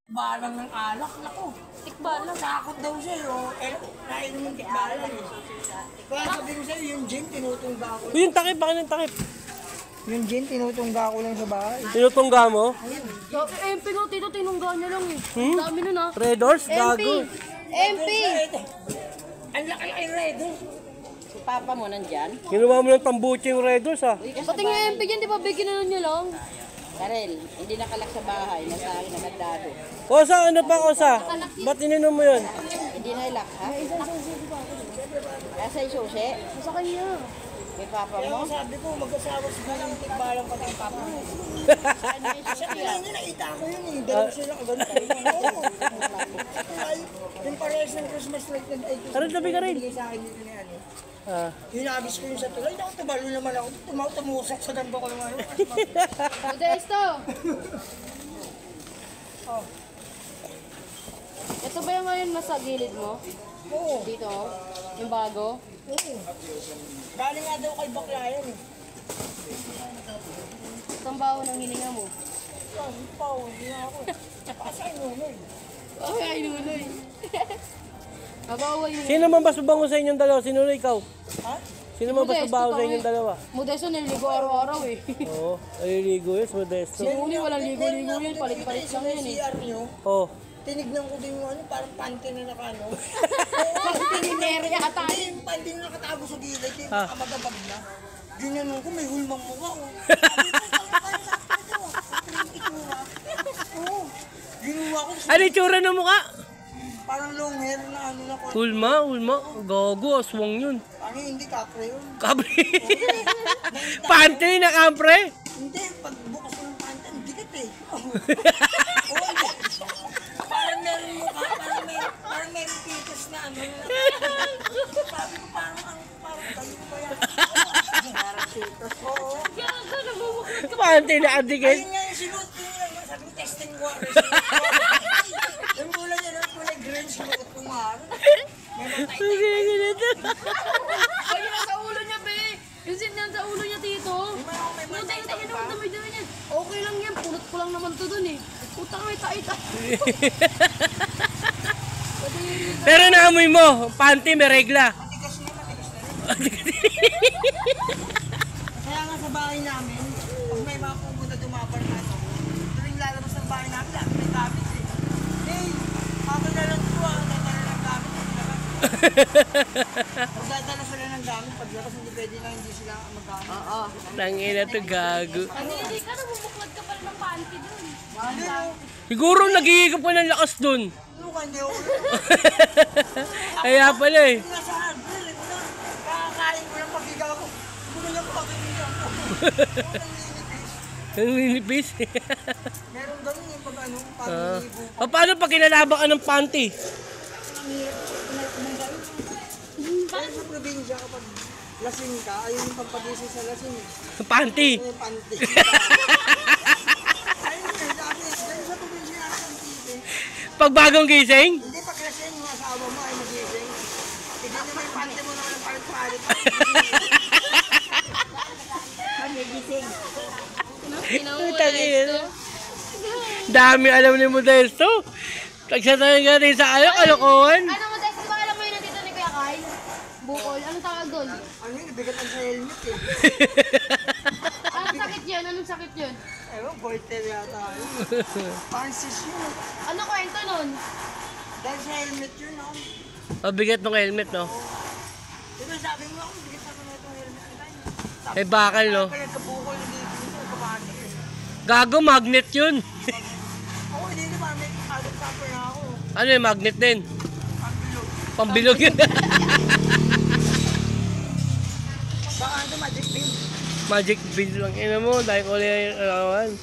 Balang ng alak, naku. Tikbalang. Takot daw siya, oh. Nainom yung tikbalang, eh. Kaya sabi ko sa'yo, yung gin, tinutungga ko. Yung takip, baka ng takip. Yung gin, tinutungga ko lang sa bahay. Tinutungga mo? MP nga, tito, tinungga niya lang eh. Dami nun ah. Red Horse, MP! gago. MP! Ang laki red, eh. Si Papa mo nandyan? Kinuha mo ng tambuche yung Red Horse, ah. Pati nga MP dyan, di ba? Bigyan na niya lang. Karel, hindi nakalak sa bahay, nasa akin nakadado. Osa, ano pa, Osa? Ba't ininom mo yun? Hindi na ilak, ha? Asa yung susi? Sa kanya. Kay Papa Kaya mo? ako sabi ko, mag-asawa siguro yung tikbalang pati ang papa mo. Saan yung Sa susi? kanya niya, nakita ko yun, eh. Dalawa sila kaganda. Oo. Ay, yung parehas ng Christmas light na ay Aral, tabi ka rin. binigay sa akin dito na yan, eh. Ah. Hinagis ko yun sa tulay. Naku, tumalo naman ako. Tumusak sa ganda ko ng ano. Modesto! Oh. Ito ba yung ngayon nasa gilid mo? Oo. Dito? Yung bago? Oo. Galing nga daw kay bakla yan, eh. Itong baho ng hininga mo? Ah, hindi pa, hindi na ako. Pasay mo, eh. Ay, nunoy. Mabawal yun. Sino man ba subango sa inyong dalawa? Sino na ikaw? Ha? Sino man ba subango sa inyong dalawa? Modesto nililigo araw-araw eh. Oo, aliligo yun, Modesto. Si Uli walang ligo-ligo yan, palit-palit lang yan eh. CR nyo, Oo. tinignan ko din yung ano, parang panty na nakano. Pinineri ata. Hindi, yung panty na nakatago sa gilid, yung makamagabag na. Ginanong ko, may hulmang mukha, oh. Oo. Ginawa ko, Ano yung tsura ng mukha? parang long hair na ano na ko. Hulma, hulma. Gago, aswang yun. Ano, hindi kapre yun. Kapre. Pante na kapre. Hindi, pag bukas ko ng panty, ang dikit eh. Oo, hindi. Parang meron mukha, parang meron titas na ano. Sabi ko, parang kayo ba yan? Parang titas. Oo. Pante na adikit. Ayun nga yung sinuot ko nila. Sabi ko, testing water. Yung kulay niya, kulay green, sinuot ko nga. May matay-tay. Ay, yung nasa ulo niya, be! Yung sinan sa ulo niya, tito. May matay-tay Tingnan pa. mo naman dyan yan. Okay lang yan, pulot ko lang naman to dun eh. Utang may taita. Pero naamoy mo, pante may regla. Matigas na, matigas na rin. Kaya nga sa bahay namin, pag may mga pumunta dumabar na ito, tuwing lalabas ng bahay namin, lahat may gamit eh. Hey, ako na lang ito dadala ng gamit. Magdadala sila ng gamit, paglabas hindi pwede lang hindi sila maggamit. Oo. Tangina to, gago. Hindi ka, namumuklad ka pala ng panty dun. Siguro nag-iigap ka ng lakas dun. Ano ka, hindi ako Kaya pala eh. nasa hardware, ito na. Kakakain ko ng pagigaw ko. Gulo lang pakikigaw ko. Ang linipis. Meron ganun yung pag ano, parang libo. Paano pag kinalaban ka ng panty? Kaya sa probinsya kapag lasing ka, ayun yung pampagising sa lasing. Panty. Yung panty. Ayun yun, sabi, dahil sa probinsya natin ang titi. Pag bagong gising? Hindi pag lasing, yung asawa mo ay magising. Hindi naman yung panty mo naman ang palit-palit. Magigising. Tangina. Dami alam ni Modesto. Tagsatayin ka rin sa kalokohan. Ano mo, Des, di ba alam mo yun nandito ni Kuya Kyle? Bukol. Anong tawag doon? Ano yun, nabigatan sa helmet eh. Anong sakit yun? Anong sakit yun? Ewan, goiter yata yun. Pansis yun. Ano kwento nun? Dahil sa helmet yun, ako. Mabigat ng helmet, no? Diba sabi mo ako, bigit ako na itong helmet na tayo. Ay, bakal, no? Kaya kabukol na dito, kabahagi eh. Gago, magnet yun. Ako, hindi ba, may agad supper na ako. Ano yung magnet din? Pagbilog. Pambilog yun. Baka ito, magic pin. Magic bead lang. Ina mo, dahil ko lang yung